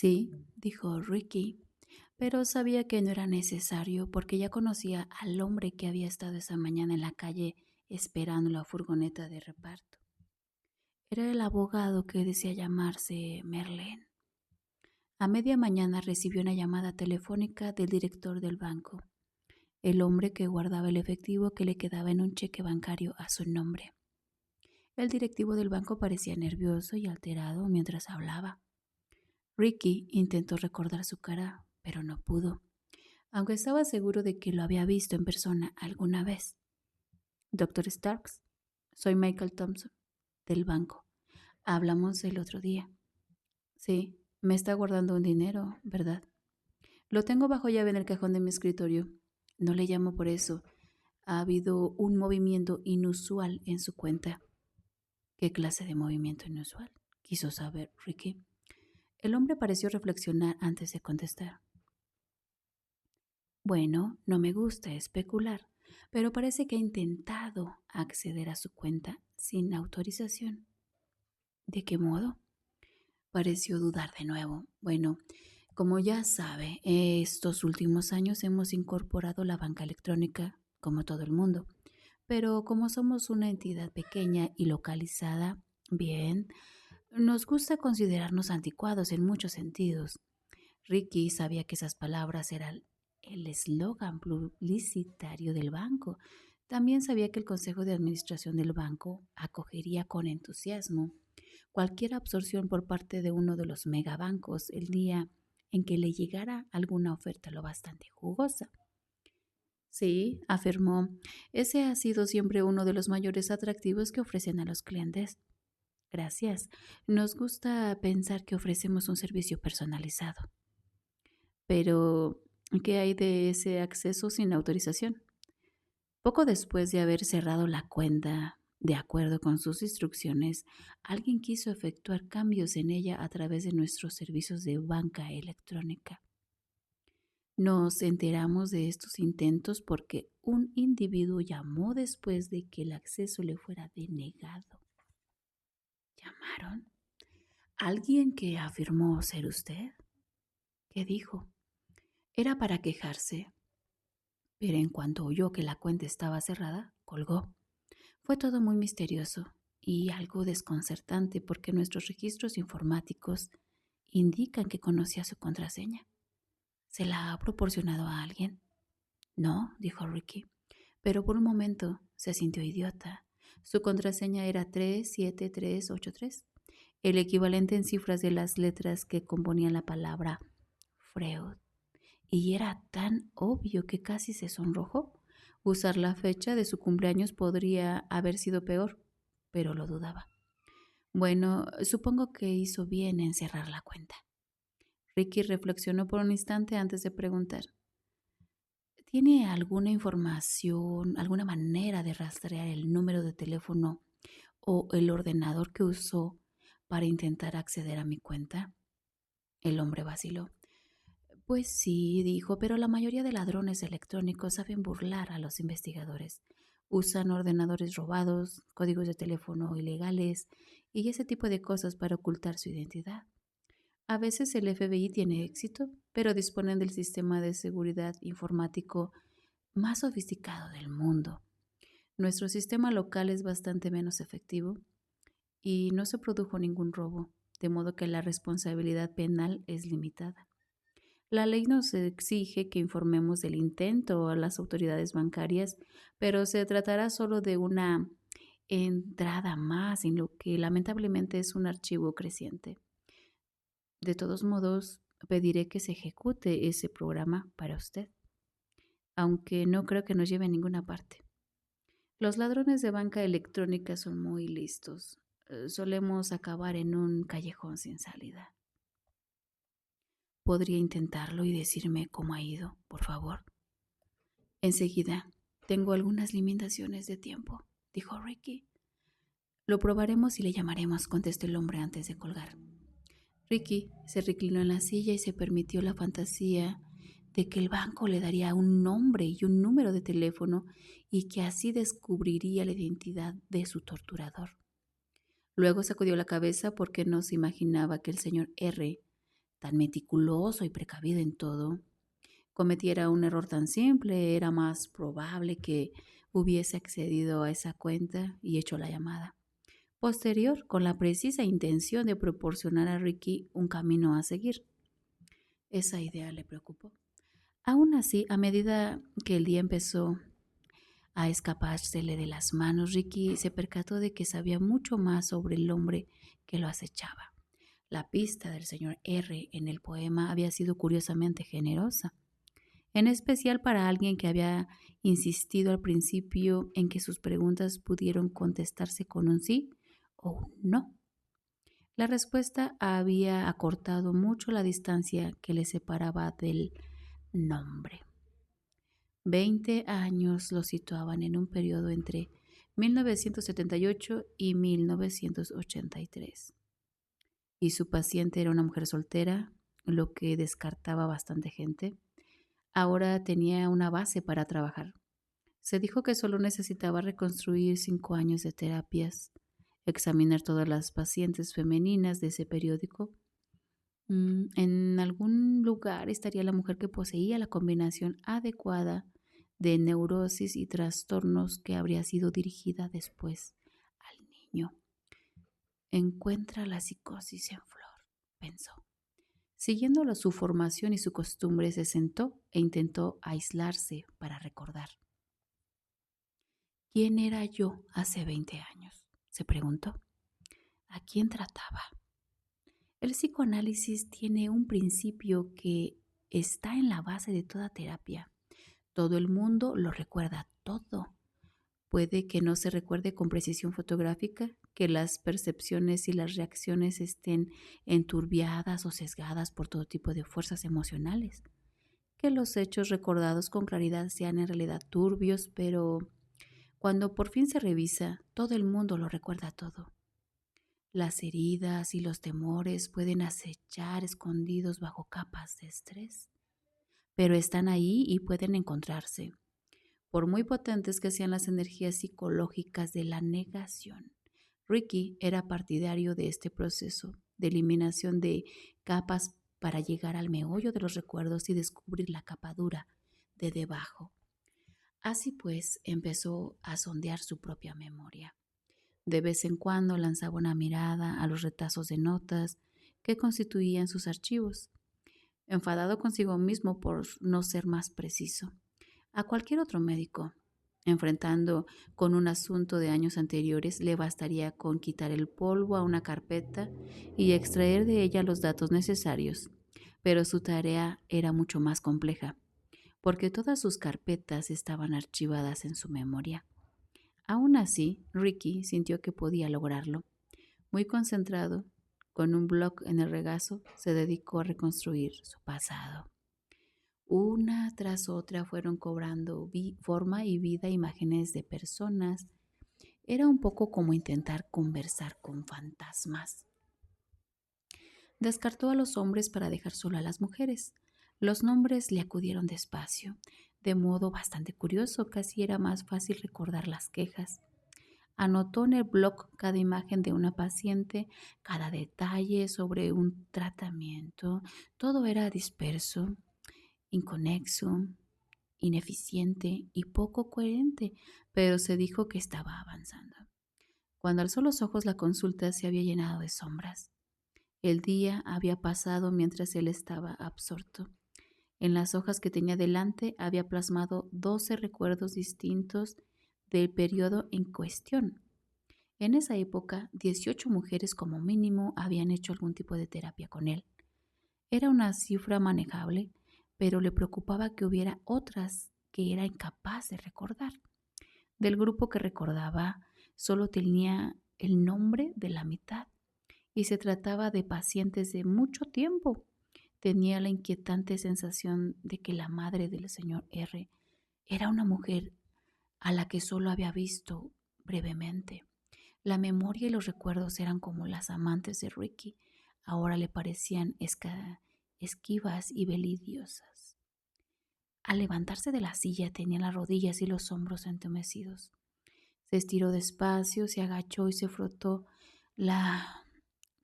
Sí, dijo Ricky, pero sabía que no era necesario porque ya conocía al hombre que había estado esa mañana en la calle esperando la furgoneta de reparto. Era el abogado que decía llamarse Merlin. A media mañana recibió una llamada telefónica del director del banco, el hombre que guardaba el efectivo que le quedaba en un cheque bancario a su nombre. El directivo del banco parecía nervioso y alterado mientras hablaba. Ricky intentó recordar su cara, pero no pudo, aunque estaba seguro de que lo había visto en persona alguna vez. Doctor Starks, soy Michael Thompson, del banco. Hablamos el otro día. Sí, me está guardando un dinero, ¿verdad? Lo tengo bajo llave en el cajón de mi escritorio. No le llamo por eso. Ha habido un movimiento inusual en su cuenta. ¿Qué clase de movimiento inusual? Quiso saber Ricky. El hombre pareció reflexionar antes de contestar. Bueno, no me gusta especular, pero parece que ha intentado acceder a su cuenta sin autorización. ¿De qué modo? Pareció dudar de nuevo. Bueno, como ya sabe, estos últimos años hemos incorporado la banca electrónica, como todo el mundo. Pero como somos una entidad pequeña y localizada, bien, nos gusta considerarnos anticuados en muchos sentidos. Ricky sabía que esas palabras eran el eslogan publicitario del banco. También sabía que el Consejo de Administración del banco acogería con entusiasmo cualquier absorción por parte de uno de los megabancos el día en que le llegara alguna oferta lo bastante jugosa. Sí, afirmó, ese ha sido siempre uno de los mayores atractivos que ofrecen a los clientes. Gracias. Nos gusta pensar que ofrecemos un servicio personalizado. Pero, ¿qué hay de ese acceso sin autorización? Poco después de haber cerrado la cuenta, de acuerdo con sus instrucciones, alguien quiso efectuar cambios en ella a través de nuestros servicios de banca electrónica. Nos enteramos de estos intentos porque un individuo llamó después de que el acceso le fuera denegado. ¿Llamaron? ¿Alguien que afirmó ser usted? ¿Qué dijo? Era para quejarse, pero en cuanto oyó que la cuenta estaba cerrada, colgó. Fue todo muy misterioso y algo desconcertante porque nuestros registros informáticos indican que conocía su contraseña. ¿Se la ha proporcionado a alguien? No, dijo Ricky, pero por un momento se sintió idiota. Su contraseña era 37383, el equivalente en cifras de las letras que componían la palabra Freud. Y era tan obvio que casi se sonrojó. Usar la fecha de su cumpleaños podría haber sido peor, pero lo dudaba. Bueno, supongo que hizo bien en cerrar la cuenta. Ricky reflexionó por un instante antes de preguntar. ¿Tiene alguna información, alguna manera de rastrear el número de teléfono o el ordenador que usó para intentar acceder a mi cuenta? El hombre vaciló. Pues sí, dijo, pero la mayoría de ladrones electrónicos saben burlar a los investigadores. Usan ordenadores robados, códigos de teléfono ilegales y ese tipo de cosas para ocultar su identidad. A veces el FBI tiene éxito, pero disponen del sistema de seguridad informático más sofisticado del mundo. Nuestro sistema local es bastante menos efectivo y no se produjo ningún robo, de modo que la responsabilidad penal es limitada. La ley nos exige que informemos del intento a las autoridades bancarias, pero se tratará solo de una entrada más en lo que lamentablemente es un archivo creciente. De todos modos, pediré que se ejecute ese programa para usted, aunque no creo que nos lleve a ninguna parte. Los ladrones de banca electrónica son muy listos. Solemos acabar en un callejón sin salida. ¿Podría intentarlo y decirme cómo ha ido, por favor? Enseguida, tengo algunas limitaciones de tiempo, dijo Ricky. Lo probaremos y le llamaremos, contestó el hombre antes de colgar. Ricky se reclinó en la silla y se permitió la fantasía de que el banco le daría un nombre y un número de teléfono y que así descubriría la identidad de su torturador. Luego sacudió la cabeza porque no se imaginaba que el señor R tan meticuloso y precavido en todo, cometiera un error tan simple, era más probable que hubiese accedido a esa cuenta y hecho la llamada posterior con la precisa intención de proporcionar a Ricky un camino a seguir. Esa idea le preocupó. Aún así, a medida que el día empezó a escapársele de las manos, Ricky se percató de que sabía mucho más sobre el hombre que lo acechaba. La pista del señor R en el poema había sido curiosamente generosa, en especial para alguien que había insistido al principio en que sus preguntas pudieron contestarse con un sí o un no. La respuesta había acortado mucho la distancia que le separaba del nombre. 20 años lo situaban en un periodo entre 1978 y 1983. Y su paciente era una mujer soltera, lo que descartaba bastante gente. Ahora tenía una base para trabajar. Se dijo que solo necesitaba reconstruir 5 años de terapias, examinar todas las pacientes femeninas de ese periódico. En algún lugar estaría la mujer que poseía la combinación adecuada de neurosis y trastornos que habría sido dirigida después al niño. Encuentra la psicosis en flor, pensó. Siguiendo su formación y su costumbre, se sentó e intentó aislarse para recordar. ¿Quién era yo hace 20 años? Se preguntó. ¿A quién trataba? El psicoanálisis tiene un principio que está en la base de toda terapia. Todo el mundo lo recuerda todo. Puede que no se recuerde con precisión fotográfica, que las percepciones y las reacciones estén enturbiadas o sesgadas por todo tipo de fuerzas emocionales, que los hechos recordados con claridad sean en realidad turbios, pero cuando por fin se revisa, todo el mundo lo recuerda todo. Las heridas y los temores pueden acechar escondidos bajo capas de estrés, pero están ahí y pueden encontrarse, por muy potentes que sean las energías psicológicas de la negación. Ricky era partidario de este proceso de eliminación de capas para llegar al meollo de los recuerdos y descubrir la capa dura de debajo. Así pues, empezó a sondear su propia memoria. De vez en cuando lanzaba una mirada a los retazos de notas que constituían sus archivos, enfadado consigo mismo por no ser más preciso. A cualquier otro médico, enfrentando con un asunto de años anteriores, le bastaría con quitar el polvo a una carpeta y extraer de ella los datos necesarios. Pero su tarea era mucho más compleja, porque todas sus carpetas estaban archivadas en su memoria. Aún así, Ricky sintió que podía lograrlo. Muy concentrado, con un bloc en el regazo, se dedicó a reconstruir su pasado. Una tras otra fueron cobrando forma y vida imágenes de personas. Era un poco como intentar conversar con fantasmas. Descartó a los hombres para dejar solo a las mujeres. Los nombres le acudieron despacio, de modo bastante curioso, casi era más fácil recordar las quejas. Anotó en el blog cada imagen de una paciente, cada detalle sobre un tratamiento. Todo era disperso, inconexo, ineficiente y poco coherente, pero se dijo que estaba avanzando. Cuando alzó los ojos, la consulta se había llenado de sombras. El día había pasado mientras él estaba absorto. En las hojas que tenía delante había plasmado 12 recuerdos distintos del periodo en cuestión. En esa época, 18 mujeres como mínimo habían hecho algún tipo de terapia con él. Era una cifra manejable, pero le preocupaba que hubiera otras que era incapaz de recordar. Del grupo que recordaba, solo tenía el nombre de la mitad y se trataba de pacientes de mucho tiempo. Tenía la inquietante sensación de que la madre del señor R era una mujer a la que solo había visto brevemente. La memoria y los recuerdos eran como las amantes de Ricky. Ahora le parecían esquivas y belidiosas. Al levantarse de la silla tenía las rodillas y los hombros entumecidos. Se estiró despacio, se agachó y se frotó la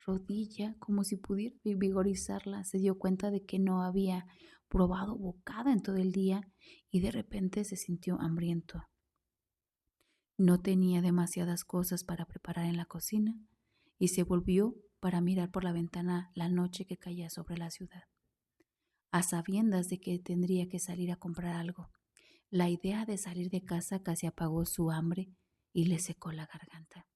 rodilla como si pudiera vigorizarla. Se dio cuenta de que no había probado bocado en todo el día y de repente se sintió hambriento. No tenía demasiadas cosas para preparar en la cocina y se volvió para mirar por la ventana la noche que caía sobre la ciudad, a sabiendas de que tendría que salir a comprar algo. La idea de salir de casa casi apagó su hambre y le secó la garganta.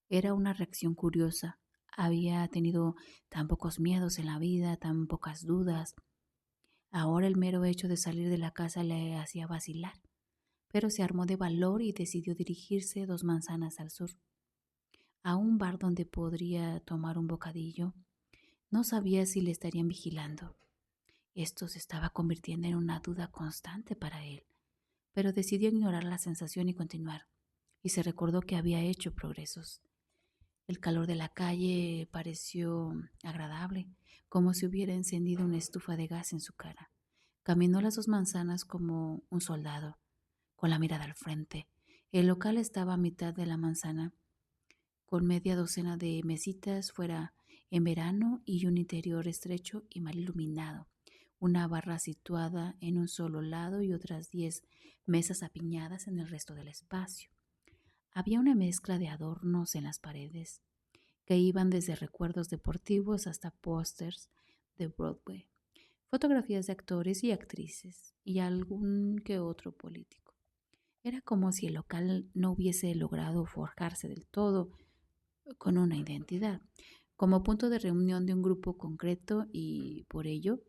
Era una reacción curiosa. Había tenido tan pocos miedos en la vida, tan pocas dudas. Ahora el mero hecho de salir de la casa le hacía vacilar, pero se armó de valor y decidió dirigirse 2 manzanas al sur, a un bar donde podría tomar un bocadillo. No sabía si le estarían vigilando. Esto se estaba convirtiendo en una duda constante para él, pero decidió ignorar la sensación y continuar, y se recordó que había hecho progresos. El calor de la calle pareció agradable, como si hubiera encendido una estufa de gas en su cara. Caminó las 2 manzanas como un soldado, con la mirada al frente. El local estaba a mitad de la manzana, con media docena de mesitas fuera en verano y un interior estrecho y mal iluminado. Una barra situada en un solo lado y otras 10 mesas apiñadas en el resto del espacio. Había una mezcla de adornos en las paredes, que iban desde recuerdos deportivos hasta pósters de Broadway, fotografías de actores y actrices y algún que otro político. Era como si el local no hubiese logrado forjarse del todo con una identidad, como punto de reunión de un grupo concreto, y por ello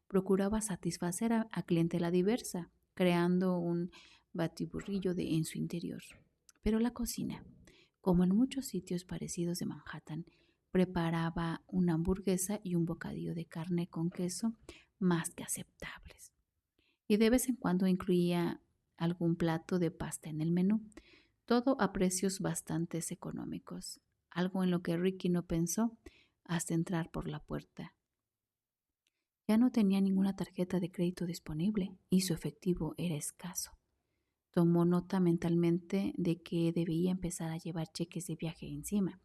procuraba satisfacer a clientela diversa, creando un batiburrillo en su interior. Pero la cocina, como en muchos sitios parecidos de Manhattan, preparaba una hamburguesa y un bocadillo de carne con queso más que aceptables. Y de vez en cuando incluía algún plato de pasta en el menú, todo a precios bastante económicos, algo en lo que Ricky no pensó hasta entrar por la puerta. Ya no tenía ninguna tarjeta de crédito disponible y su efectivo era escaso. Tomó nota mentalmente de que debía empezar a llevar cheques de viaje encima.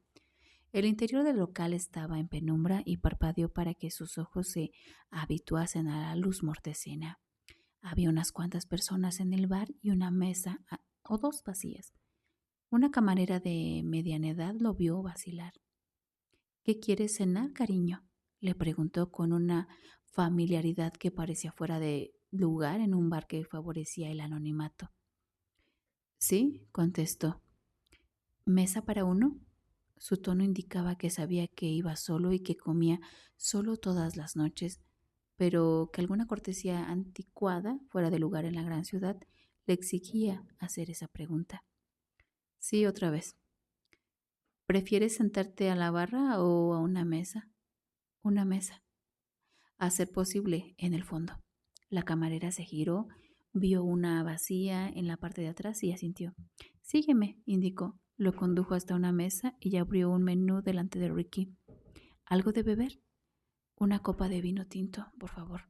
El interior del local estaba en penumbra y parpadeó para que sus ojos se habituasen a la luz mortecina. Había unas cuantas personas en el bar y una mesa o 2 vacías. Una camarera de mediana edad lo vio vacilar. ¿Qué quieres cenar, cariño?, le preguntó con una familiaridad que parecía fuera de lugar en un bar que favorecía el anonimato. Sí, contestó. ¿Mesa para uno? Su tono indicaba que sabía que iba solo y que comía solo todas las noches, pero que alguna cortesía anticuada, fuera de lugar en la gran ciudad, le exigía hacer esa pregunta. Sí, otra vez. ¿Prefieres sentarte a la barra o a una mesa? Una mesa. A ser posible, en el fondo. La camarera se giró, vio una vacía en la parte de atrás y asintió. Sígueme, indicó. Lo condujo hasta una mesa y abrió un menú delante de Ricky. ¿Algo de beber? Una copa de vino tinto, por favor.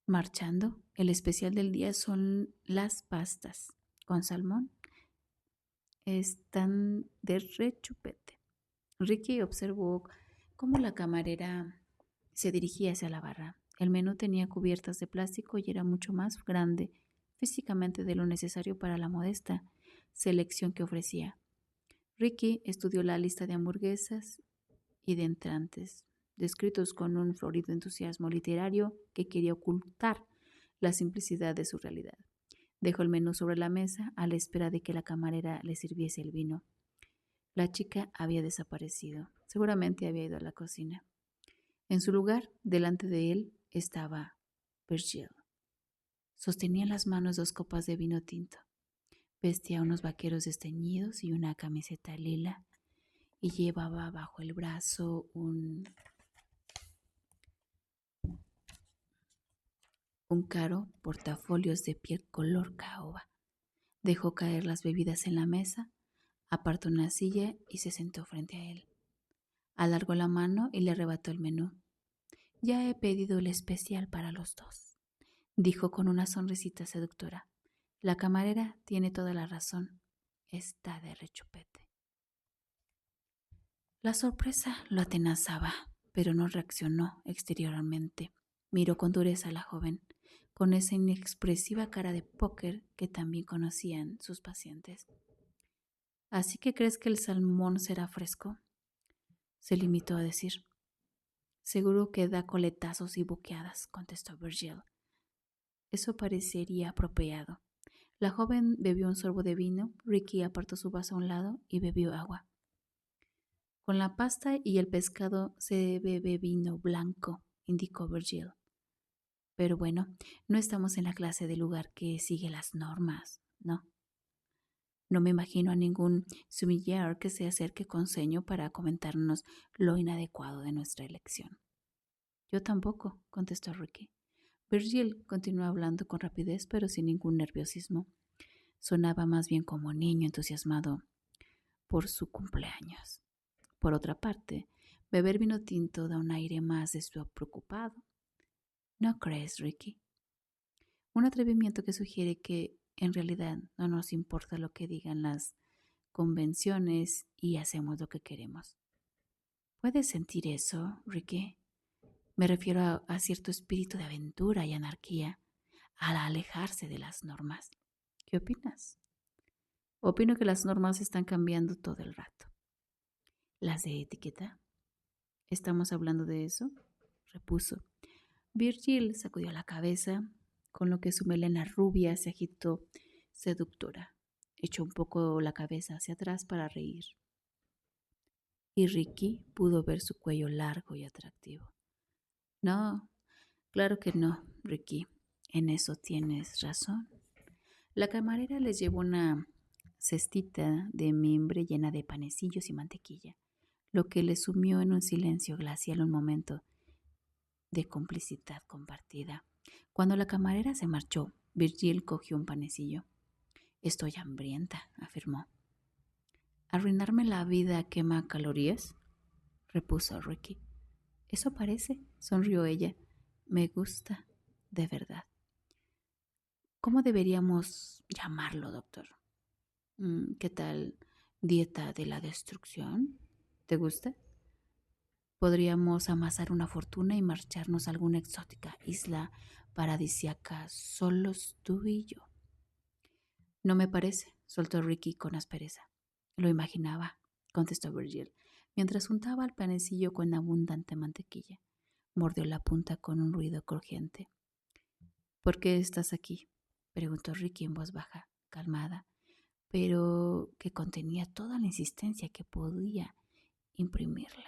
Marchando, el especial del día son las pastas con salmón. Están de rechupete. Ricky observó cómo la camarera se dirigía hacia la barra. El menú tenía cubiertas de plástico y era mucho más grande físicamente de lo necesario para la modesta selección que ofrecía. Ricky estudió la lista de hamburguesas y de entrantes, descritos con un florido entusiasmo literario que quería ocultar la simplicidad de su realidad. Dejó el menú sobre la mesa a la espera de que la camarera le sirviese el vino. La chica había desaparecido. Seguramente había ido a la cocina. En su lugar, delante de él, estaba Virgil. Sostenía en las manos 2 copas de vino tinto. Vestía unos vaqueros desteñidos y una camiseta lila, y llevaba bajo el brazo un caro portafolios de piel color caoba. Dejó caer las bebidas en la mesa, apartó una silla y se sentó frente a él. Alargó la mano y le arrebató el menú. Ya he pedido el especial para los 2, dijo con una sonrisita seductora. La camarera tiene toda la razón. Está de rechupete. La sorpresa lo atenazaba, pero no reaccionó exteriormente. Miró con dureza a la joven, con esa inexpresiva cara de póker que también conocían sus pacientes. ¿Así que crees que el salmón será fresco? Se limitó a decir. Seguro que da coletazos y boqueadas, contestó Virgil. Eso parecería apropiado. La joven bebió un sorbo de vino, Ricky apartó su vaso a un lado y bebió agua. Con la pasta y el pescado se bebe vino blanco, indicó Virgil. Pero bueno, no estamos en la clase de lugar que sigue las normas, ¿no? No me imagino a ningún sommelier que se acerque con ceño para comentarnos lo inadecuado de nuestra elección. Yo tampoco, contestó Ricky. Virgil continuó hablando con rapidez pero sin ningún nerviosismo. Sonaba más bien como niño entusiasmado por su cumpleaños. Por otra parte, beber vino tinto da un aire más despreocupado. ¿No crees, Ricky? Un atrevimiento que sugiere que en realidad no nos importa lo que digan las convenciones y hacemos lo que queremos. ¿Puedes sentir eso, Ricky? Me refiero a cierto espíritu de aventura y anarquía al alejarse de las normas. ¿Qué opinas? Opino que las normas están cambiando todo el rato. ¿Las de etiqueta? ¿Estamos hablando de eso? Repuso. Virgil sacudió la cabeza, con lo que su melena rubia se agitó seductora. Echó un poco la cabeza hacia atrás para reír. Y Ricky pudo ver su cuello largo y atractivo. No, claro que no, Ricky. En eso tienes razón. La camarera les llevó una cestita de mimbre llena de panecillos y mantequilla, lo que les sumió en un silencio glacial un momento de complicidad compartida. Cuando la camarera se marchó, Virgil cogió un panecillo. Estoy hambrienta, afirmó. ¿Arruinarme la vida quema calorías? Repuso Ricky. Eso parece, sonrió ella. Me gusta, de verdad. ¿Cómo deberíamos llamarlo, doctor? ¿Qué tal dieta de la destrucción? ¿Te gusta? Podríamos amasar una fortuna y marcharnos a alguna exótica isla paradisiaca, solos tú y yo. No me parece, soltó Ricky con aspereza. Lo imaginaba, contestó Virgil, mientras untaba el panecillo con abundante mantequilla. Mordió la punta con un ruido crujiente. ¿Por qué estás aquí? Preguntó Ricky en voz baja, calmada, pero que contenía toda la insistencia que podía imprimirle.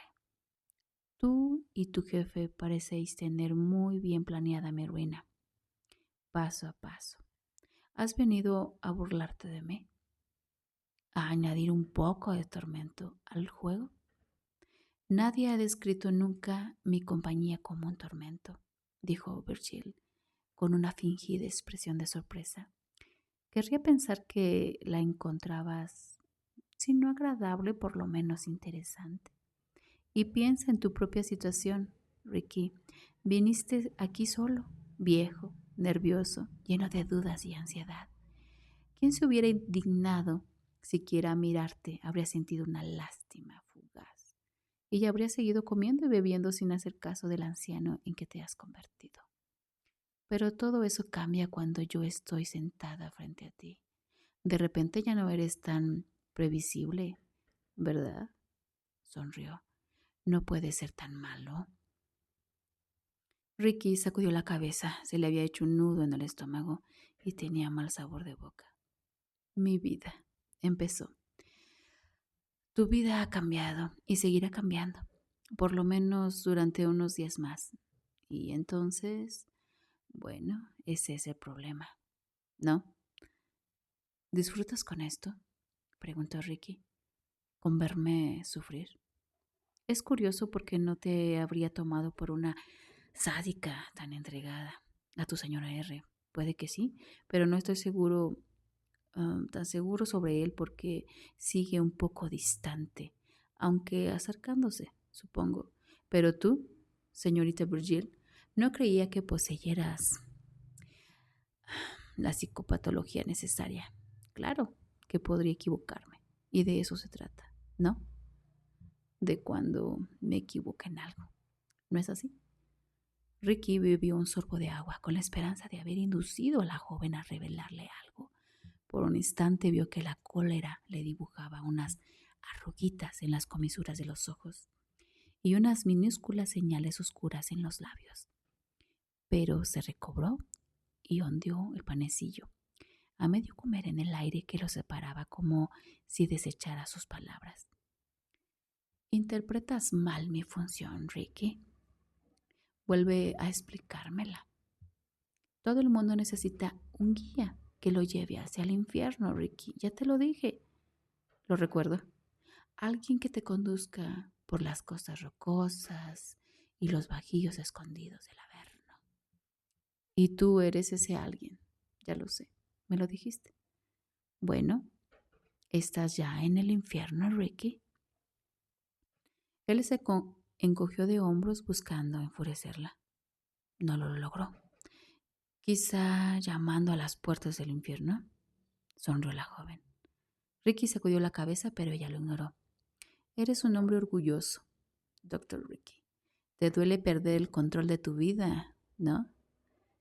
Tú y tu jefe parecéis tener muy bien planeada mi ruina, paso a paso. ¿Has venido a burlarte de mí? ¿A añadir un poco de tormento al juego? Nadie ha descrito nunca mi compañía como un tormento, dijo Virgil, con una fingida expresión de sorpresa. Querría pensar que la encontrabas, si no agradable, por lo menos interesante. Y piensa en tu propia situación, Ricky. Viniste aquí solo, viejo, nervioso, lleno de dudas y ansiedad. ¿Quién se hubiera indignado siquiera a mirarte? Habría sentido una lástima fugaz. Y ya habría seguido comiendo y bebiendo sin hacer caso del anciano en que te has convertido. Pero todo eso cambia cuando yo estoy sentada frente a ti. De repente ya no eres tan previsible, ¿verdad? Sonrió. No puede ser tan malo. Ricky sacudió la cabeza, se le había hecho un nudo en el estómago y tenía mal sabor de boca. Mi vida, empezó. Tu vida ha cambiado y seguirá cambiando, por lo menos durante unos días más. Y entonces, bueno, ese es el problema, ¿no? ¿Disfrutas con esto? Preguntó Ricky. ¿Con verme sufrir? Es curioso porque no te habría tomado por una sádica tan entregada a tu señora R. Puede que sí, pero no estoy seguro, tan seguro sobre él porque sigue un poco distante, aunque acercándose, supongo. Pero tú, señorita Virgil, no creía que poseyeras la psicopatología necesaria. Claro que podría equivocarme, y de eso se trata, ¿no? de cuando me equivoqué en algo. ¿No es así? Ricky bebió un sorbo de agua con la esperanza de haber inducido a la joven a revelarle algo. Por un instante vio que la cólera le dibujaba unas arruguitas en las comisuras de los ojos y unas minúsculas señales oscuras en los labios. Pero se recobró y ondeó el panecillo, a medio comer en el aire que lo separaba como si desechara sus palabras. Interpretas mal mi función, Ricky. Vuelve a explicármela. Todo el mundo necesita un guía que lo lleve hacia el infierno, Ricky. Ya te lo dije. Lo recuerdo. Alguien que te conduzca por las costas rocosas y los bajíos escondidos del Averno. Y tú eres ese alguien. Ya lo sé. Me lo dijiste. Bueno, ¿estás ya en el infierno, Ricky? Él se encogió de hombros buscando enfurecerla. No lo logró. Quizá llamando a las puertas del infierno, sonrió la joven. Ricky sacudió la cabeza, pero ella lo ignoró. Eres un hombre orgulloso, doctor Ricky. Te duele perder el control de tu vida, ¿no?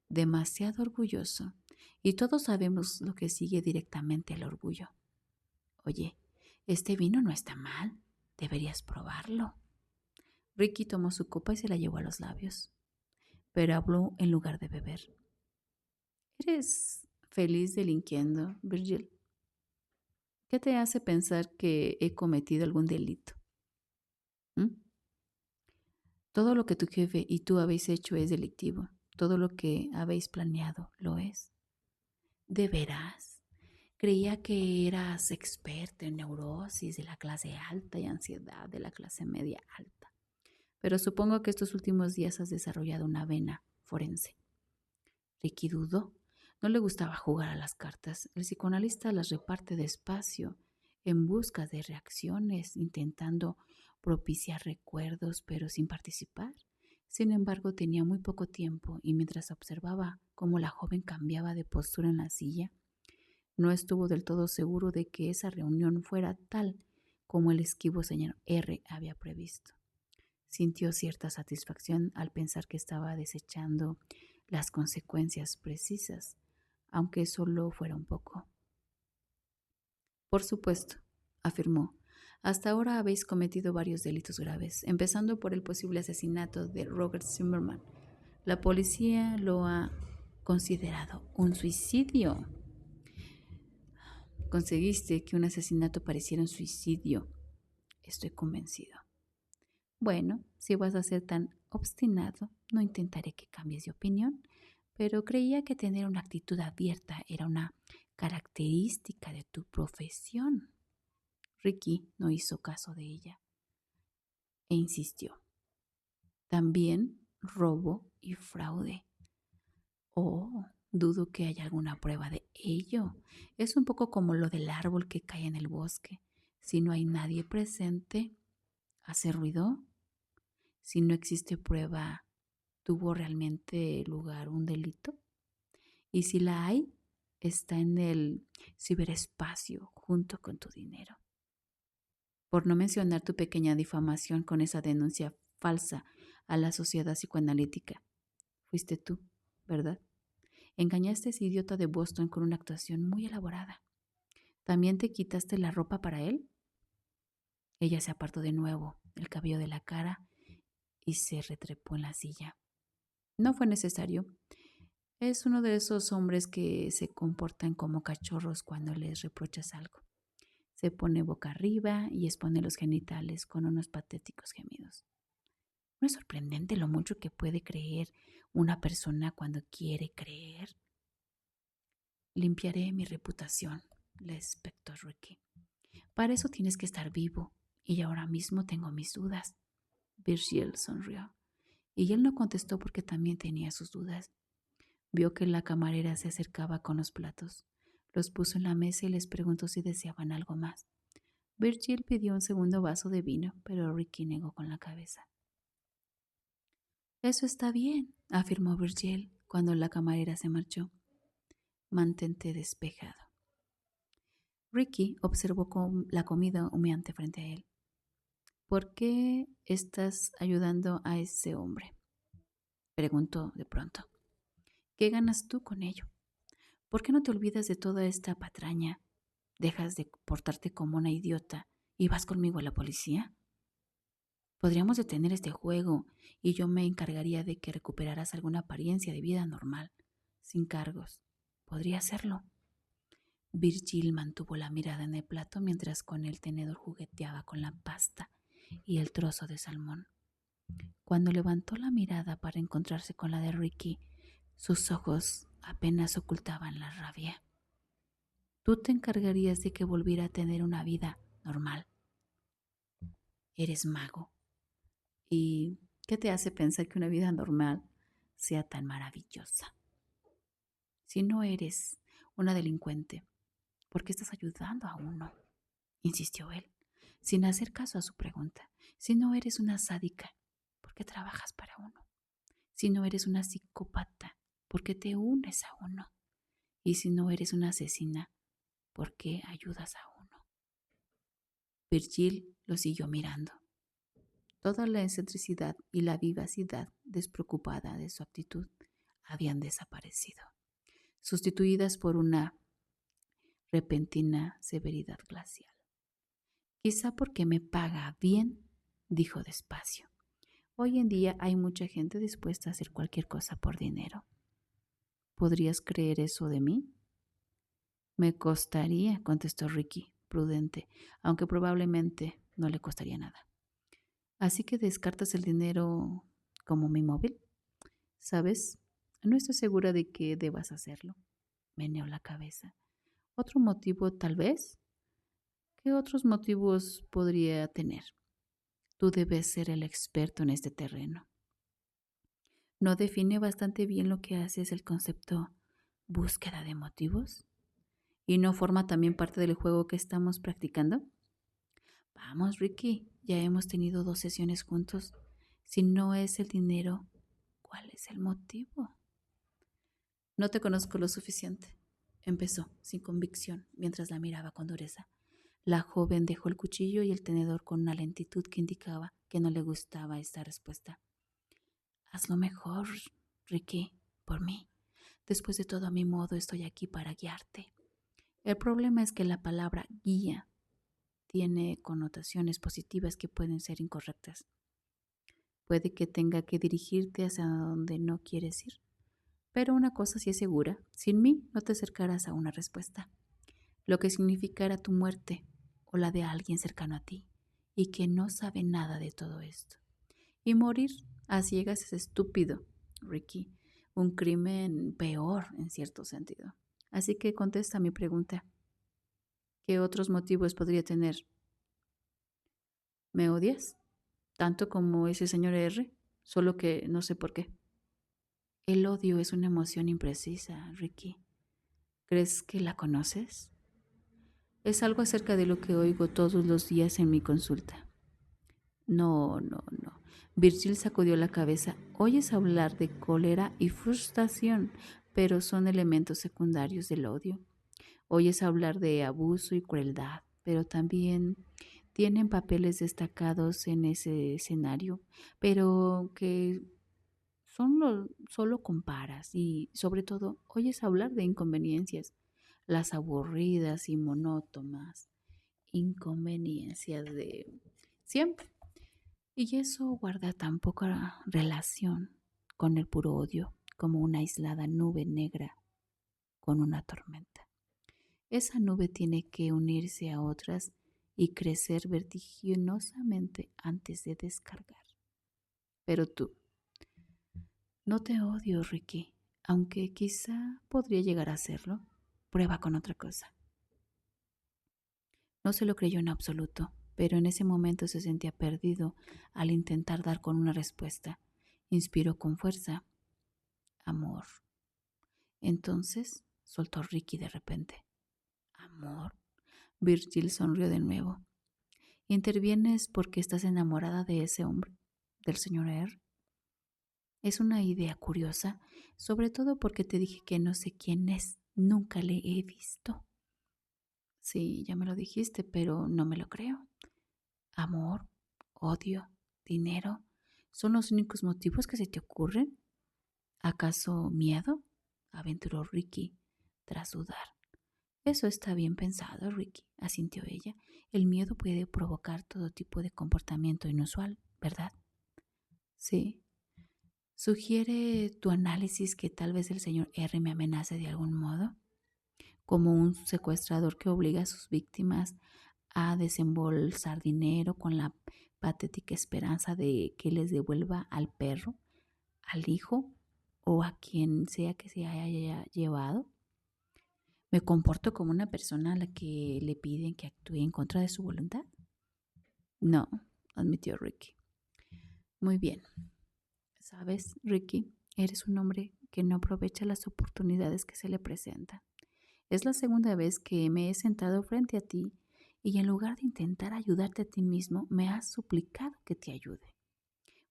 Demasiado orgulloso. Y todos sabemos lo que sigue directamente al orgullo. Oye, este vino no está mal. Deberías probarlo. Ricky tomó su copa y se la llevó a los labios, pero habló en lugar de beber. ¿Eres feliz delinquiendo, Virgil? ¿Qué te hace pensar que he cometido algún delito? ¿Mm? Todo lo que tu jefe y tú habéis hecho es delictivo. Todo lo que habéis planeado lo es. ¿De veras? Creía que eras experto en neurosis de la clase alta y ansiedad de la clase media alta. Pero supongo que estos últimos días has desarrollado una vena forense. Ricky dudó. No le gustaba jugar a las cartas. El psicoanalista las reparte despacio, en busca de reacciones, intentando propiciar recuerdos, pero sin participar. Sin embargo, tenía muy poco tiempo y mientras observaba cómo la joven cambiaba de postura en la silla, no estuvo del todo seguro de que esa reunión fuera tal como el esquivo señor R había previsto. Sintió cierta satisfacción al pensar que estaba desechando las consecuencias precisas, aunque solo fuera un poco. Por supuesto, afirmó, hasta ahora habéis cometido varios delitos graves, empezando por el posible asesinato de Robert Zimmerman. La policía lo ha considerado un suicidio. Conseguiste que un asesinato pareciera un suicidio. Estoy convencido. Bueno, si vas a ser tan obstinado, no intentaré que cambies de opinión, pero creía que tener una actitud abierta era una característica de tu profesión. Ricky no hizo caso de ella e insistió. También robo y fraude. Oh, dudo que haya alguna prueba de ello. Es un poco como lo del árbol que cae en el bosque. Si no hay nadie presente, ¿hace ruido? Si no existe prueba, ¿tuvo realmente lugar un delito? Y si la hay, está en el ciberespacio junto con tu dinero. Por no mencionar tu pequeña difamación con esa denuncia falsa a la sociedad psicoanalítica. Fuiste tú, ¿verdad? Engañaste a ese idiota de Boston con una actuación muy elaborada. ¿También te quitaste la ropa para él? Ella se apartó de nuevo el cabello de la cara y se retrepó en la silla. No fue necesario. Es uno de esos hombres que se comportan como cachorros cuando les reprochas algo. Se pone boca arriba y expone los genitales con unos patéticos gemidos. ¿No es sorprendente lo mucho que puede creer una persona cuando quiere creer? Limpiaré mi reputación, le espectó Ricky. Para eso tienes que estar vivo, y ahora mismo tengo mis dudas. Virgil sonrió, y él no contestó porque también tenía sus dudas. Vio que la camarera se acercaba con los platos. Los puso en la mesa y les preguntó si deseaban algo más. Virgil pidió un segundo vaso de vino, pero Ricky negó con la cabeza. Eso está bien, afirmó Virgil cuando la camarera se marchó. Mantente despejado. Ricky observó la comida humeante frente a él. ¿Por qué estás ayudando a ese hombre? Preguntó de pronto. ¿Qué ganas tú con ello? ¿Por qué no te olvidas de toda esta patraña? ¿Dejas de portarte como una idiota y vas conmigo a la policía? Podríamos detener este juego y yo me encargaría de que recuperaras alguna apariencia de vida normal, sin cargos. ¿Podría hacerlo? Virgil mantuvo la mirada en el plato mientras con el tenedor jugueteaba con la pasta y el trozo de salmón. Cuando levantó la mirada para encontrarse con la de Ricky, sus ojos apenas ocultaban la rabia. Tú te encargarías de que volviera a tener una vida normal. Eres mago. ¿Y qué te hace pensar que una vida normal sea tan maravillosa? Si no eres una delincuente, ¿por qué estás ayudando a uno? Insistió él, sin hacer caso a su pregunta. Si no eres una sádica, ¿por qué trabajas para uno? Si no eres una psicópata, ¿por qué te unes a uno? Y si no eres una asesina, ¿por qué ayudas a uno? Virgil lo siguió mirando. Toda la excentricidad y la vivacidad despreocupada de su actitud habían desaparecido, sustituidas por una repentina severidad glacial. Quizá porque me paga bien, dijo despacio. Hoy en día hay mucha gente dispuesta a hacer cualquier cosa por dinero. ¿Podrías creer eso de mí? Me costaría, contestó Ricky, prudente, aunque probablemente no le costaría nada. Así que descartas el dinero como mi móvil. ¿Sabes? No estoy segura de que debas hacerlo. Meneó la cabeza. ¿Otro motivo, tal vez? ¿Qué otros motivos podría tener? Tú debes ser el experto en este terreno. ¿No define bastante bien lo que haces el concepto búsqueda de motivos? ¿Y no forma también parte del juego que estamos practicando? Vamos, Ricky, ya hemos tenido 2 sesiones juntos. Si no es el dinero, ¿cuál es el motivo? No te conozco lo suficiente, empezó, sin convicción, mientras la miraba con dureza. La joven dejó el cuchillo y el tenedor con una lentitud que indicaba que no le gustaba esta respuesta. Hazlo mejor, Ricky, por mí. Después de todo, a mi modo, estoy aquí para guiarte. El problema es que la palabra guía tiene connotaciones positivas que pueden ser incorrectas. Puede que tenga que dirigirte hacia donde no quieres ir. Pero una cosa sí es segura, sin mí no te acercarás a una respuesta, lo que significará tu muerte o la de alguien cercano a ti y que no sabe nada de todo esto. Y morir a ciegas es estúpido, Ricky, un crimen peor en cierto sentido. Así que contesta mi pregunta. ¿Qué otros motivos podría tener? ¿Me odias? ¿Tanto como ese señor R? Solo que no sé por qué. El odio es una emoción imprecisa, Ricky. ¿Crees que la conoces? Es algo acerca de lo que oigo todos los días en mi consulta. No, no, no. Virgil sacudió la cabeza. Oyes hablar de cólera y frustración, pero son elementos secundarios del odio. Oyes hablar de abuso y crueldad, pero también tienen papeles destacados en ese escenario, pero que solo comparas y sobre todo oyes hablar de inconveniencias, las aburridas y monótonas inconveniencias de siempre. Y eso guarda tan poca relación con el puro odio como una aislada nube negra con una tormenta. Esa nube tiene que unirse a otras y crecer vertiginosamente antes de descargar. Pero tú, no te odio, Ricky, aunque quizá podría llegar a hacerlo. Prueba con otra cosa. No se lo creyó en absoluto, pero en ese momento se sentía perdido al intentar dar con una respuesta. Inspiró con fuerza. Amor. Entonces soltó Ricky de repente. ¿Amor? Virgil sonrió de nuevo. ¿Intervienes porque estás enamorada de ese hombre, del señor R? Es una idea curiosa, sobre todo porque te dije que no sé quién es. Nunca le he visto. Sí, ya me lo dijiste, pero no me lo creo. Amor, odio, dinero, ¿son los únicos motivos que se te ocurren? ¿Acaso miedo? Aventuró Ricky, tras dudar. Eso está bien pensado, Ricky, asintió ella. El miedo puede provocar todo tipo de comportamiento inusual, ¿verdad? Sí. ¿Sugiere tu análisis que tal vez el señor R me amenace de algún modo? Como un secuestrador que obliga a sus víctimas a desembolsar dinero con la patética esperanza de que les devuelva al perro, al hijo o a quien sea que se haya llevado. ¿Me comporto como una persona a la que le piden que actúe en contra de su voluntad? No, admitió Ricky. Muy bien. Sabes, Ricky, eres un hombre que no aprovecha las oportunidades que se le presentan. Es la segunda vez que me he sentado frente a ti y en lugar de intentar ayudarte a ti mismo, me has suplicado que te ayude.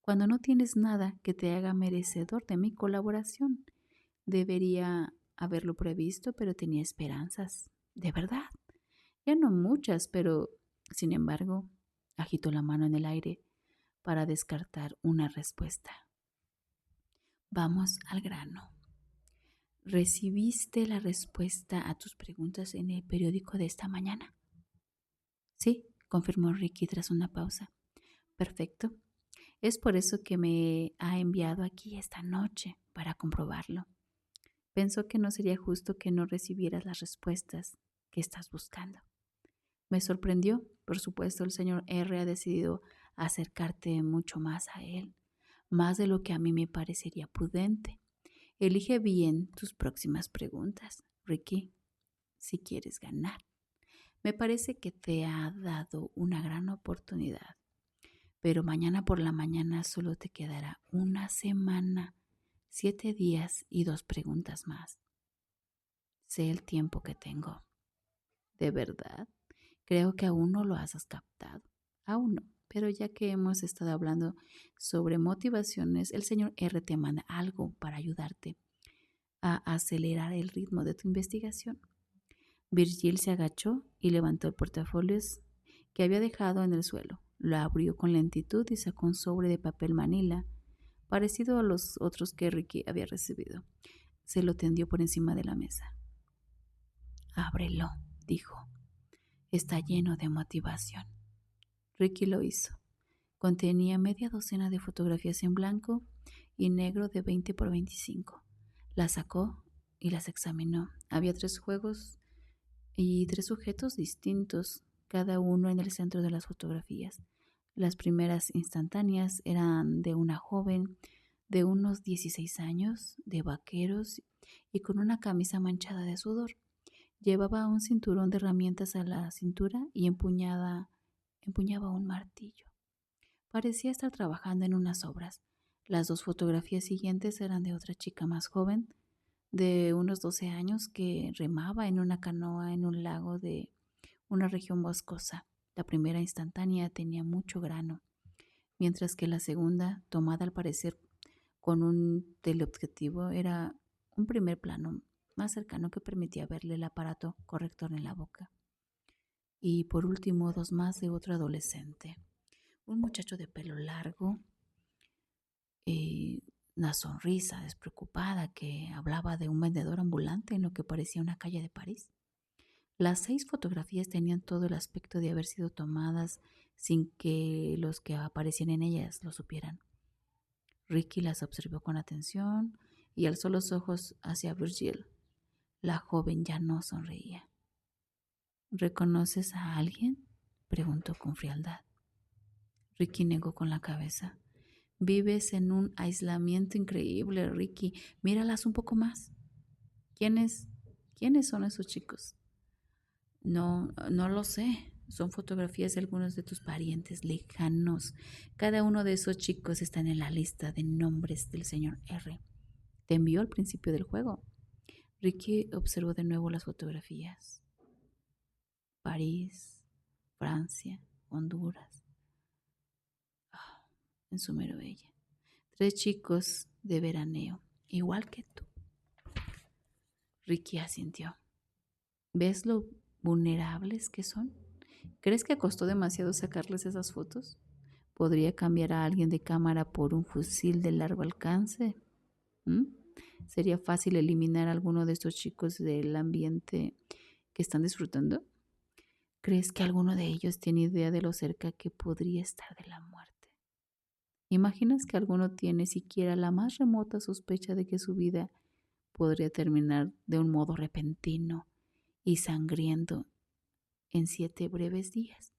Cuando no tienes nada que te haga merecedor de mi colaboración, debería haberlo previsto, pero tenía esperanzas. De verdad. Ya no muchas, pero, sin embargo, agitó la mano en el aire para descartar una respuesta. Vamos al grano. ¿Recibiste la respuesta a tus preguntas en el periódico de esta mañana? Sí, confirmó Ricky tras una pausa. Perfecto. Es por eso que me ha enviado aquí esta noche, para comprobarlo. Pensó que no sería justo que no recibieras las respuestas que estás buscando. Me sorprendió. Por supuesto, el señor R ha decidido acercarte mucho más a él, más de lo que a mí me parecería prudente. Elige bien tus próximas preguntas, Ricky, si quieres ganar. Me parece que te ha dado una gran oportunidad, pero mañana por la mañana solo te quedará una semana, 7 días y 2 preguntas más. Sé el tiempo que tengo. ¿De verdad? Creo que aún no lo has captado. Aún no. Pero ya que hemos estado hablando sobre motivaciones, el señor R te manda algo para ayudarte a acelerar el ritmo de tu investigación. Virgil se agachó y levantó el portafolios que había dejado en el suelo. Lo abrió con lentitud y sacó un sobre de papel manila, parecido a los otros que Ricky había recibido. Se lo tendió por encima de la mesa. Ábrelo, dijo. Está lleno de motivación. Ricky lo hizo. Contenía media docena de fotografías en blanco y negro de 20 por 25. Las sacó y las examinó. Había 3 juegos y 3 sujetos distintos, cada uno en el centro de las fotografías. Las primeras instantáneas eran de una joven de unos 16 años, de vaqueros y con una camisa manchada de sudor. Llevaba un cinturón de herramientas a la cintura y empuñaba un martillo. Parecía estar trabajando en unas obras. Las 2 fotografías siguientes eran de otra chica más joven, de unos 12 años, que remaba en una canoa en un lago de una región boscosa. La primera instantánea tenía mucho grano, mientras que la segunda, tomada al parecer con un teleobjetivo, era un primer plano más cercano que permitía verle el aparato corrector en la boca. Y por último, 2 más de otro adolescente. Un muchacho de pelo largo, una sonrisa despreocupada, que hablaba de un vendedor ambulante en lo que parecía una calle de París. Las 6 fotografías tenían todo el aspecto de haber sido tomadas sin que los que aparecían en ellas lo supieran. Ricky las observó con atención y alzó los ojos hacia Virgil. La joven ya no sonreía. ¿Reconoces a alguien?, preguntó con frialdad. Ricky negó con la cabeza. Vives en un aislamiento increíble, Ricky. Míralas un poco más. ¿Quiénes son esos chicos? No lo sé. Son fotografías de algunos de tus parientes lejanos. Cada uno de esos chicos está en la lista de nombres del señor R. Te envió al principio del juego. Ricky observó de nuevo las fotografías. París, Francia, Honduras. En su mero ella. 3 chicos de veraneo, igual que tú. Ricky asintió. ¿Ves lo vulnerables que son? ¿Crees que costó demasiado sacarles esas fotos? ¿Podría cambiar a alguien de cámara por un fusil de largo alcance? ¿Mm? ¿Sería fácil eliminar a alguno de estos chicos del ambiente que están disfrutando? ¿Crees que alguno de ellos tiene idea de lo cerca que podría estar de la muerte? ¿Imaginas que alguno tiene siquiera la más remota sospecha de que su vida podría terminar de un modo repentino y sangriento en 7 breves días?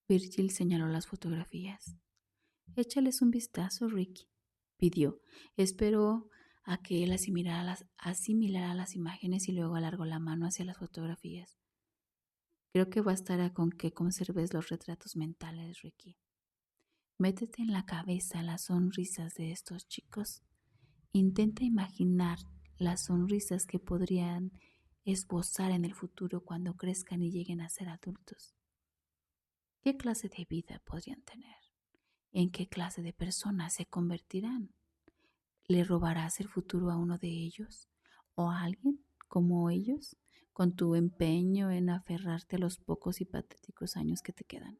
Virgil señaló las fotografías. Échales un vistazo, Ricky, pidió. Esperó a que él asimilara las imágenes y luego alargó la mano hacia las fotografías. Creo que bastará con que conserves los retratos mentales, Ricky. Métete en la cabeza las sonrisas de estos chicos. Intenta imaginar las sonrisas que podrían esbozar en el futuro cuando crezcan y lleguen a ser adultos. ¿Qué clase de vida podrían tener? ¿En qué clase de personas se convertirán? ¿Le robarás el futuro a uno de ellos? ¿O a alguien como ellos? Con tu empeño en aferrarte a los pocos y patéticos años que te quedan.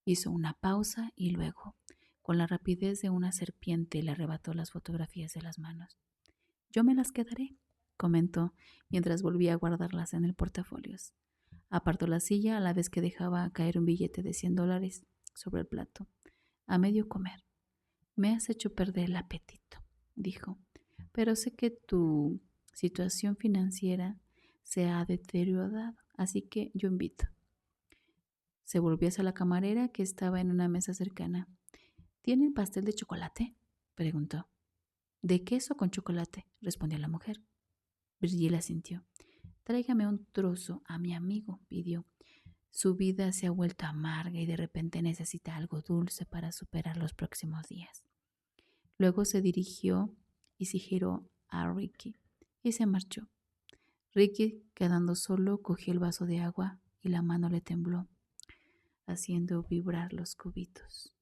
Hizo una pausa y luego, con la rapidez de una serpiente, le arrebató las fotografías de las manos. Yo me las quedaré, comentó, mientras volvía a guardarlas en el portafolios. Apartó la silla a la vez que dejaba caer un billete de $100 sobre el plato. A medio comer. Me has hecho perder el apetito, dijo, pero sé que tu situación financiera se ha deteriorado, así que yo invito. Se volvió hacia la camarera que estaba en una mesa cercana. ¿Tienen pastel de chocolate?, preguntó. ¿De queso con chocolate?, respondió la mujer. Virgil asintió. Tráigame un trozo a mi amigo, pidió. Su vida se ha vuelto amarga y de repente necesita algo dulce para superar los próximos días. Luego se dirigió y se giró a Ricky y se marchó. Ricky, quedando solo, cogió el vaso de agua y la mano le tembló, haciendo vibrar los cubitos.